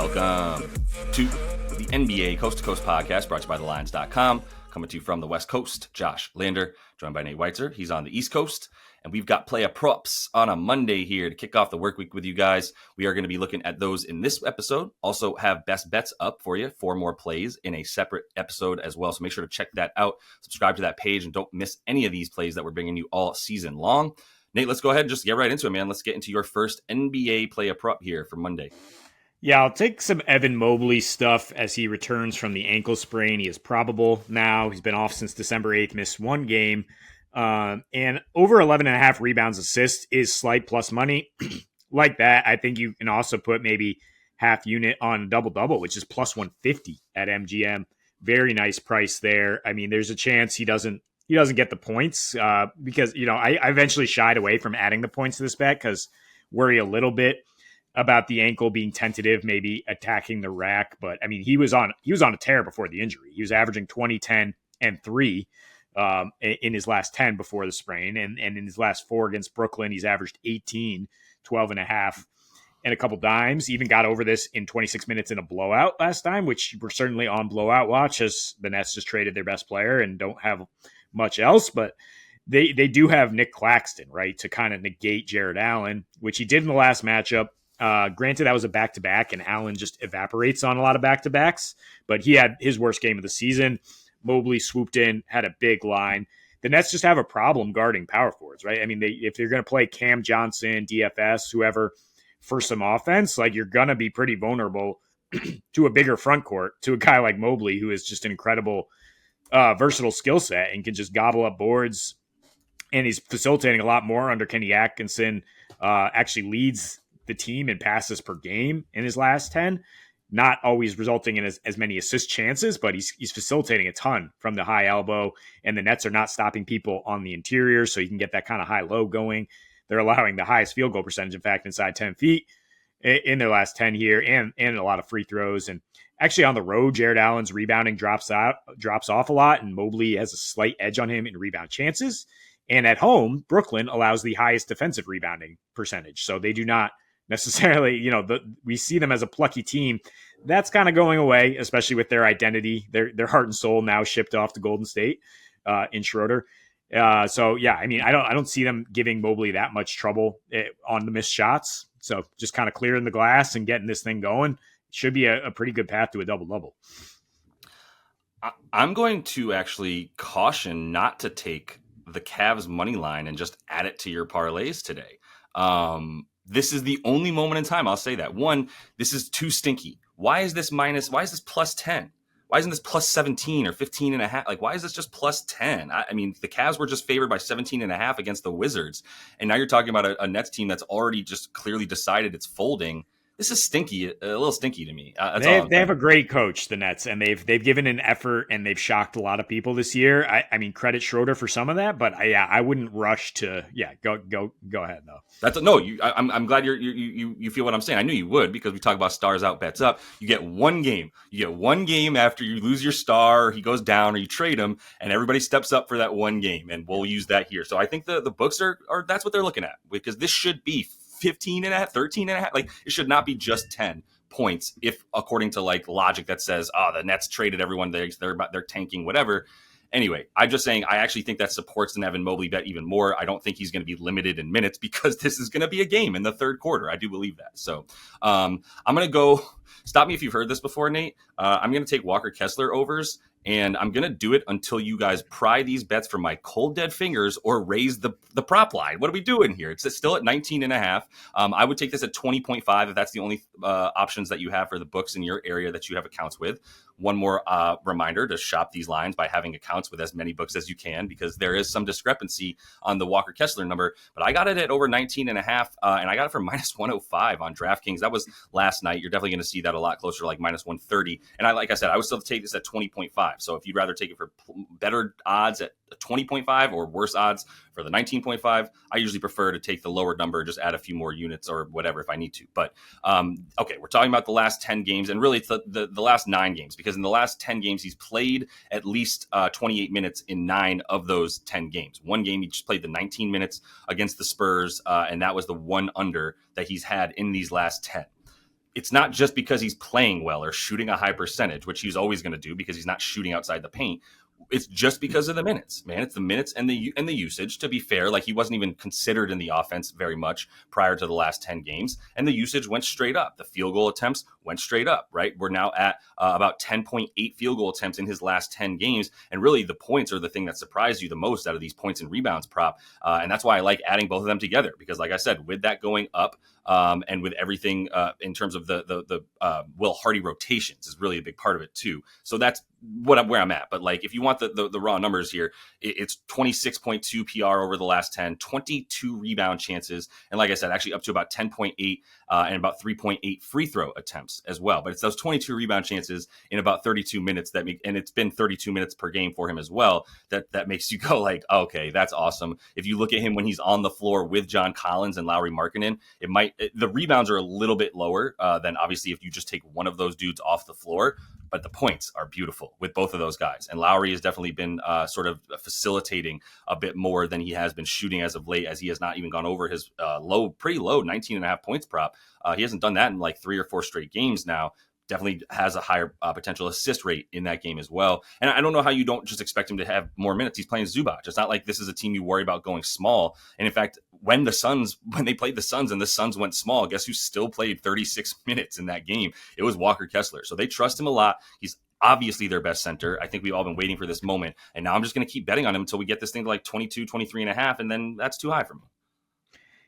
Welcome to the NBA Coast to Coast podcast brought to you by TheLines.com. Coming to you from the West Coast, Josh Lander, joined by Nate Weitzer. He's on the East Coast. And we've got player props on a Monday here to kick off the work week with you guys. We are going to be looking at those in this episode. Also have best bets up for you, 4 more plays in a separate episode as well. So make sure to check that out. Subscribe to that page and don't miss any of these plays that we're bringing you all season long. Nate, let's go ahead and just get right into it, man. Let's get into your first NBA player prop here for Monday. Yeah, I'll take some Evan Mobley stuff as he returns from the ankle sprain. He is probable now. He's been off since December 8th, missed 1 game. And over 11.5 rebounds assists is slight plus money. Like that, I think you can also put maybe half unit on double-double, which is plus 150 at MGM. Very nice price there. I mean, there's a chance he doesn't get the points because, I eventually shied away from adding the points to this bet because worry a little bit about the ankle being tentative, maybe attacking the rack. But I mean, he was on a tear before the injury. He was averaging 20, 10, and 3 in his last 10 before the sprain. And in his last 4 against Brooklyn, he's averaged 18, 12.5, and a couple dimes. Even got over this in 26 minutes in a blowout last time, which we're certainly on blowout watch as the Nets just traded their best player and don't have much else. But they do have Nick Claxton, right, to kind of negate Jared Allen, which he did in the last matchup. Granted, that was a back-to-back, and Allen just evaporates on a lot of back-to-backs, but he had his worst game of the season. Mobley swooped in, had a big line. The Nets just have a problem guarding power forwards, right? I mean, if you're going to play Cam Johnson, DFS, whoever, for some offense, like you're going to be pretty vulnerable to a bigger front court, to a guy like Mobley, who is just an incredible, versatile skill set and can just gobble up boards. And he's facilitating a lot more under Kenny Atkinson, actually leads the team in passes per game in his last 10, not always resulting in as many assist chances, but he's facilitating a ton from the high elbow, and the Nets are not stopping people on the interior, so you can get that kind of high-low going. They're allowing the highest field goal percentage, in fact, inside 10 feet in their last 10 here, and a lot of free throws. And actually on the road, Jared Allen's rebounding drops off a lot, and Mobley has a slight edge on him in rebound chances. And at home, Brooklyn allows the highest defensive rebounding percentage, so they do not necessarily, we see them as a plucky team. That's kind of going away, especially with their identity, their heart and soul now shipped off to Golden State in Schroeder. So yeah, I mean, I don't see them giving Mobley that much trouble on the missed shots. So just kind of clearing the glass and getting this thing going should be a pretty good path to a double-double. I'm going to actually caution not to take the Cavs money line and just add it to your parlays today. This is the only moment in time I'll say that. One, this is too stinky. Why is this plus 10? Why isn't this plus 17 or 15 and a half? Like, why is this just plus 10? I mean, the Cavs were just favored by 17 and a half against the Wizards. And now you're talking about a Nets team that's already just clearly decided it's folding. This is stinky, a little stinky to me. They have a great coach, the Nets, and they've given an effort and they've shocked a lot of people this year. I mean, credit Schroeder for some of that, but I wouldn't rush to go ahead though. I'm glad you feel what I'm saying. I knew you would because we talk about stars out, bets up. You get one game. You get one game after you lose your star, or he goes down, or you trade him, and everybody steps up for that one game, and we'll use that here. So I think the books are that's what they're looking at because this should be 15 and a half, 13 and a half. Like, it should not be just 10 points if according to like logic that says, the Nets traded everyone, they're tanking, whatever. Anyway, I'm just saying I actually think that supports an Evan Mobley bet even more. I don't think he's going to be limited in minutes because this is going to be a game in the third quarter. I do believe that. So I'm going to go, stop me if you've heard this before, Nate. I'm going to take Walker Kessler overs. And I'm going to do it until you guys pry these bets from my cold, dead fingers or raise the prop line. What are we doing here? It's still at 19 and a half. I would take this at 20.5 if that's the only options that you have for the books in your area that you have accounts with. One more reminder to shop these lines by having accounts with as many books as you can because there is some discrepancy on the Walker Kessler number. But I got it at over 19 and a half, and I got it for minus 105 on DraftKings. That was last night. You're definitely going to see that a lot closer to like minus 130. And like I said, I would still take this at 20.5. So if you'd rather take it for better odds at 20.5 or worse odds for the 19.5, I usually prefer to take the lower number, just add a few more units or whatever if I need to. But okay, we're talking about the last 10 games, and really it's the last 9 games, because in the last 10 games, he's played at least 28 minutes in 9 of those 10 games. One game, he just played the 19 minutes against the Spurs, and that was the one under that he's had in these last 10. it's not just because he's playing well or shooting a high percentage, which he's always going to do because he's not shooting outside the paint. It's just because of the minutes, man. It's the minutes and the usage. To be fair, like he wasn't even considered in the offense very much prior to the last 10 games, and the usage went straight up. The field goal attempts went straight up. Right, we're now at about 10.8 field goal attempts in his last 10 games, and really the points are the thing that surprised you the most out of these points and rebounds prop, and that's why I like adding both of them together because, like I said, with that going up. And with everything in terms of the Will Hardy rotations is really a big part of it too. So that's where I'm at. But like, if you want the raw numbers here, it's 26.2 PR over the last 10, 22 rebound chances. And like I said, actually up to about 10.8 and about 3.8 free throw attempts as well. But it's those 22 rebound chances in about 32 minutes and it's been 32 minutes per game for him as well. That makes you go like, okay, that's awesome. If you look at him when he's on the floor with John Collins and Lauri Markkanen, the rebounds are a little bit lower than obviously if you just take one of those dudes off the floor, but the points are beautiful with both of those guys. And Lauri has definitely been sort of facilitating a bit more than he has been shooting as of late, as he has not even gone over his pretty low 19.5 points prop. He hasn't done that in like 3 or 4 straight games now. Definitely has a higher potential assist rate in that game as well. And I don't know how you don't just expect him to have more minutes. He's playing Zubac. It's not like this is a team you worry about going small. And in fact, when they played the Suns and the Suns went small, guess who still played 36 minutes in that game? It was Walker Kessler. So they trust him a lot. He's obviously their best center. I think we've all been waiting for this moment. And now I'm just going to keep betting on him until we get this thing to like 22, 23 and a half. And then that's too high for me.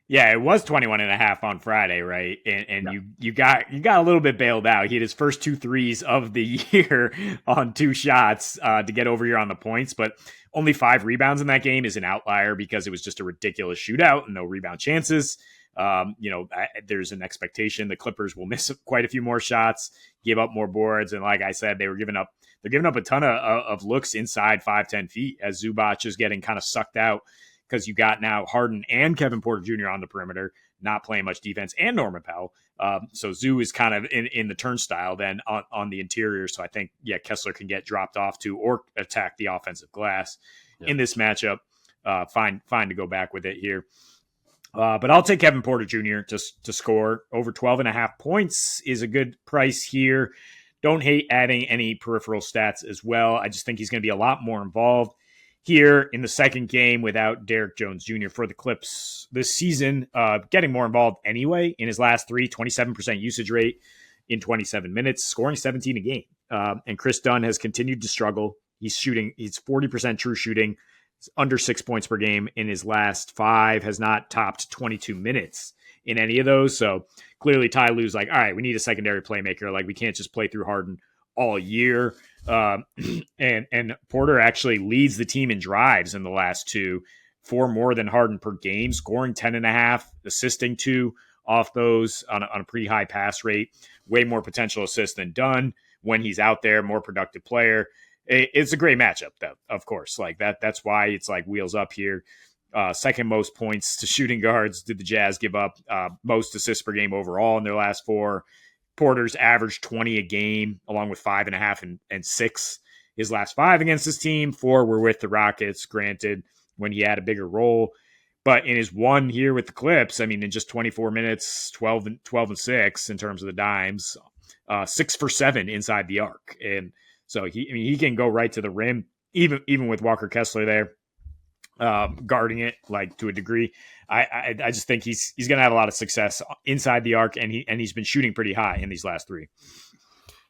Yeah, it was 21 and a half on Friday, right? And yeah. you got a little bit bailed out. He had his first 2 threes of the year on 2 shots to get over here on the points, but only 5 rebounds in that game is an outlier because it was just a ridiculous shootout and no rebound chances. There's an expectation the Clippers will miss quite a few more shots, give up more boards, and like I said, they're giving up a ton of looks inside 5-10 feet as Zubac is getting kind of sucked out. Because you got now Harden and Kevin Porter Jr. on the perimeter, not playing much defense, and Norman Powell. So Zoo is kind of in the turnstile then on the interior. So I think, Kessler can get dropped off to or attack the offensive glass in this matchup. Fine to go back with it here. But I'll take Kevin Porter Jr. to score. Over 12.5 points is a good price here. Don't hate adding any peripheral stats as well. I just think he's going to be a lot more involved here in the second game without Derrick Jones Jr. for the Clips this season, getting more involved anyway. In his last 3, 27% usage rate in 27 minutes, scoring 17 a game. And Chris Dunn has continued to struggle. He's 40% true shooting, under 6 points per game in his last 5, has not topped 22 minutes in any of those. So clearly Ty Lue's like, all right, we need a secondary playmaker. Like, we can't just play through Harden all year. And Porter actually leads the team in drives in the last 2, 4 more than Harden per game, scoring 10.5, assisting 2 off those on a pretty high pass rate, way more potential assists than Dunn when he's out there, more productive player. It's a great matchup though, of course, like that's why it's like wheels up here. Second most points to shooting guards did the Jazz give up, most assists per game overall in their last 4. Porter's averaged 20 a game, along with 5.5 and 6 his last 5 against his team. 4 were with the Rockets, granted, when he had a bigger role. But in his 1 here with the Clips, I mean, in just 24 minutes, 12 and 6 in terms of the dimes, 6 for 7 inside the arc. And so he can go right to the rim, even with Walker Kessler there. Guarding it like to a degree. I just think he's going to have a lot of success inside the arc, and he's been shooting pretty high in these last 3.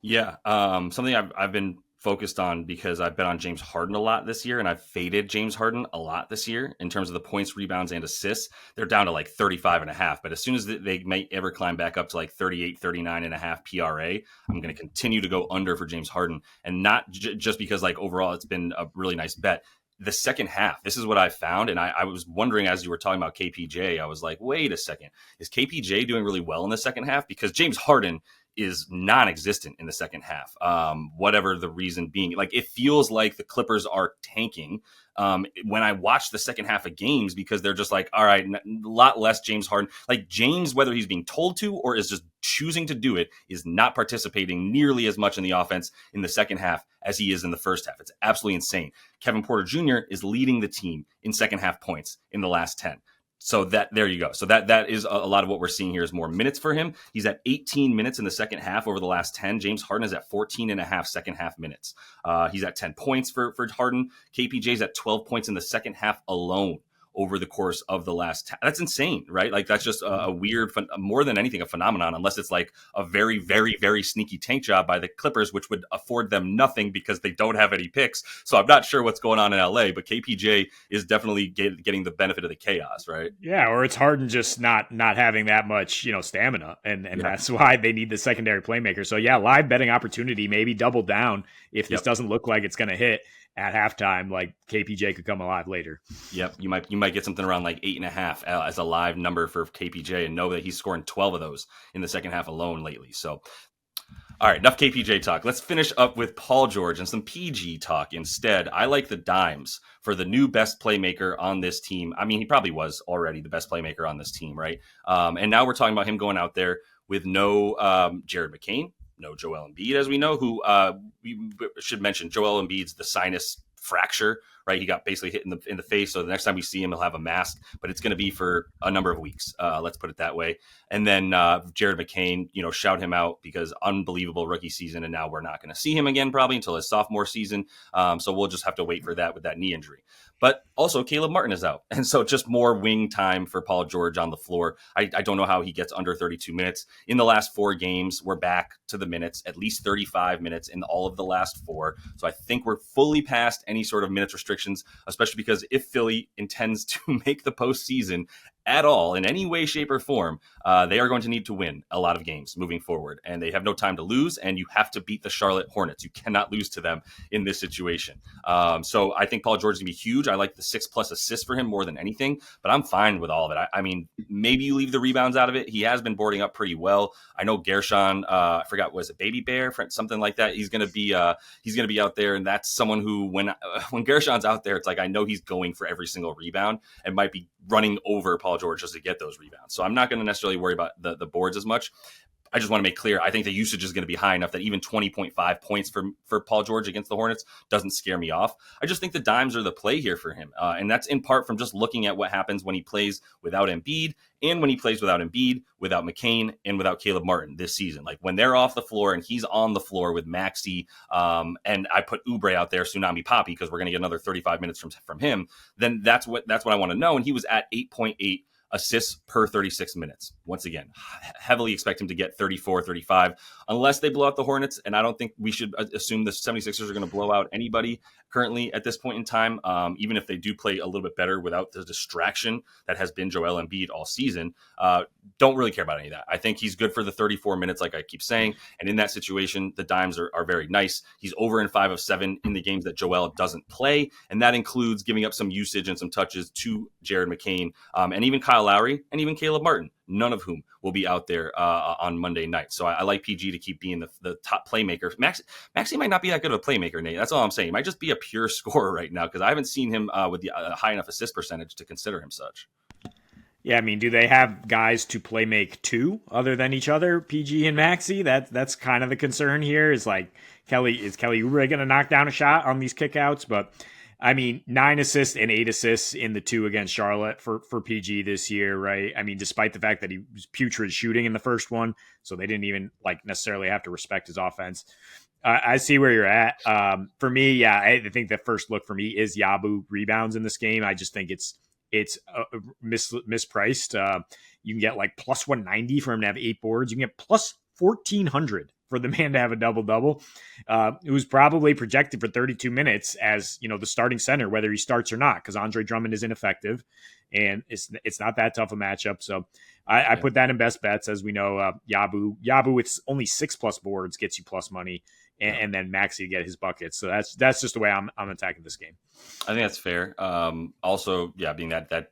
Yeah, something I've been focused on because I've bet on James Harden a lot this year, and I've faded James Harden a lot this year in terms of the points, rebounds, and assists. They're down to like 35.5, but as soon as they may ever climb back up to like 38, 39.5 PRA, I'm going to continue to go under for James Harden, and not just because like overall it's been a really nice bet. The second half, this is what I found. And I was wondering as you were talking about KPJ, I was like, wait a second, is KPJ doing really well in the second half? Because James Harden is non-existent in the second half, whatever the reason being. Like, it feels like the Clippers are tanking when I watch the second half of games, because they're just like, all right, a lot less James Harden. Like, James, whether he's being told to or is just choosing to do it, is not participating nearly as much in the offense in the second half as he is in the first half. It's absolutely insane. Kevin Porter Jr. is leading the team in second half points in the last 10. So that there you go. So that is a lot of what we're seeing here is more minutes for him. He's at 18 minutes in the second half over the last 10. James Harden is at 14 and a half second half minutes. He's at 10 points for Harden. KPJ's at 12 points in the second half alone over the course of the last. That's insane, right? Like that's just a weird, more than anything, a phenomenon, unless it's like a very, very, very sneaky tank job by the Clippers, which would afford them nothing because they don't have any picks. So I'm not sure what's going on in LA, but KPJ is definitely getting the benefit of the chaos, right? Yeah, or it's Harden just not having that much, stamina, and that's why they need the secondary playmaker. So yeah, live betting opportunity, maybe double down if this doesn't look like it's going to hit at halftime. Like KPJ could come alive later. Yep, you might get something around like 8.5 as a live number for KPJ, and know that he's scoring 12 of those in the second half alone lately. So. All right, enough KPJ talk. Let's finish up with Paul George and some PG talk instead. I like the dimes for the new best playmaker on this team. I mean, he probably was already the best playmaker on this team, right? And now we're talking about him going out there with no Jared McCain, no Joel Embiid, as we know, who we should mention. Joel Embiid's the sinus fracture, right? He got basically hit in the face. So the next time we see him, he'll have a mask, but it's going to be for a number of weeks. Let's put it that way. And then Jared McCain, shout him out because unbelievable rookie season. And now we're not going to see him again probably until his sophomore season. So we'll just have to wait for that with that knee injury. But also Caleb Martin is out. And so just more wing time for Paul George on the floor. I don't know how he gets under 32 minutes. In the last 4 games, we're back to the minutes, at least 35 minutes in all of the last 4. So I think we're fully past any sort of minutes restrictions, especially because if Philly intends to make the postseason at all in any way, shape, or form, they are going to need to win a lot of games moving forward, and they have no time to lose, and you have to beat the Charlotte Hornets. You cannot lose to them in this situation. So I think Paul George is going to be huge. I like the 6+ assists for him more than anything, but I'm fine with all of it. I mean, maybe you leave the rebounds out of it. He has been boarding up pretty well. I know Gershon, I forgot, was it Baby Bear, something like that? He's going to be out there, and that's someone who, when Gershon's out there, it's like I know he's going for every single rebound and might be running over Paul George just to get those rebounds. So I'm not going to necessarily worry about the boards as much. I just want to make clear, I think the usage is going to be high enough that even 20.5 points for Paul George against the Hornets doesn't scare me off. I just think the dimes are the play here for him. And that's in part from just looking at what happens when he plays without Embiid and when he plays without Embiid, without McCain, and without Caleb Martin this season. Like when they're off the floor and he's on the floor with Maxey, and I put Oubre out there, Tsunami Papi, because we're going to get another 35 minutes from him, then that's what I want to know. And he was at 8.8 assists per 36 minutes. Once again, heavily expect him to get 34, 35, unless they blow out the Hornets. And I don't think we should assume the 76ers are going to blow out anybody currently at this point in time, even if they do play a little bit better without the distraction that has been Joel Embiid all season. Don't really care about any of that. I think he's good for the 34 minutes, like I keep saying. And in that situation, the dimes are very nice. He's over in 5 of 7 in the games that Joel doesn't play. And that includes giving up some usage and some touches to Jared McCain, and even Kyle Lowry and even Caleb Martin, none of whom will be out there on Monday night. So I like PG to keep being the top playmaker. Maxey might not be that good of a playmaker, Nate. That's all I'm saying. He might just be a pure scorer right now because I haven't seen him with the high enough assist percentage to consider him such. Yeah, I mean, do they have guys to play make 2 other than each other, PG and Maxey? That's kind of the concern here. Is Kelly Oubre going to knock down a shot on these kickouts? But I mean, 9 assists and 8 assists in the 2 against Charlotte for PG this year, right? I mean, despite the fact that he was putrid shooting in the first one, so they didn't even necessarily have to respect his offense. I see where you're at. For me, yeah, I think the first look for me is Yabu rebounds in this game. I just think it's mispriced. You can get plus 190 for him to have 8 boards. You can get plus 1,400 for the man to have a double-double. It was probably projected for 32 minutes as, the starting center, whether he starts or not, because Andre Drummond is ineffective, and it's not that tough a matchup. So I put that in best bets. As we know, Yabu with only 6+ boards gets you plus money, and then Maxey get his buckets. So that's just the way I'm attacking this game. I think that's fair. Also, being that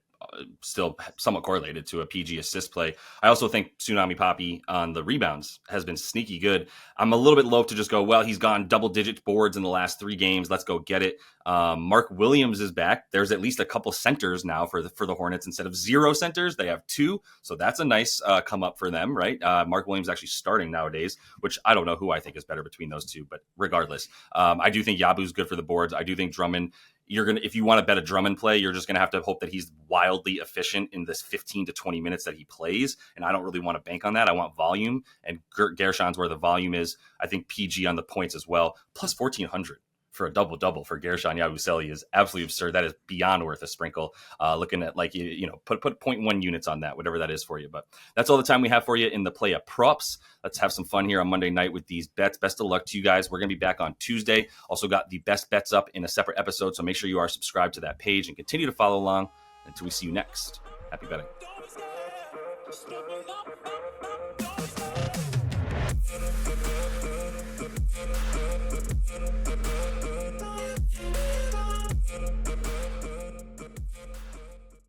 still somewhat correlated to a PG assist play. I also think Tsunami Papi on the rebounds has been sneaky good. I'm a little bit loath to just go, well, he's gone double-digit boards in the last 3 games. Let's go get it. Mark Williams is back. There's at least a couple centers now for the Hornets. Instead of 0 centers, they have 2. So that's a nice come up for them, right? Mark Williams actually starting nowadays, which I don't know who I think is better between those 2. But regardless, I do think Yabu's good for the boards. I do think Drummond if you want to bet a Drummond play, you're just going to have to hope that he's wildly efficient in this 15 to 20 minutes that he plays. And I don't really want to bank on that. I want volume, and Gershon's where the volume is. I think PG on the points as well, plus 1,400 for a double-double for Gershon Yabusele is absolutely absurd. That is beyond worth a sprinkle. Looking at put 0.1 units on that, whatever that is for you. But that's all the time we have for you in the play of props. Let's have some fun here on Monday night with these bets. Best of luck to you guys. We're going to be back on Tuesday. Also got the best bets up in a separate episode, so make sure you are subscribed to that page and continue to follow along until we see you next. Happy betting.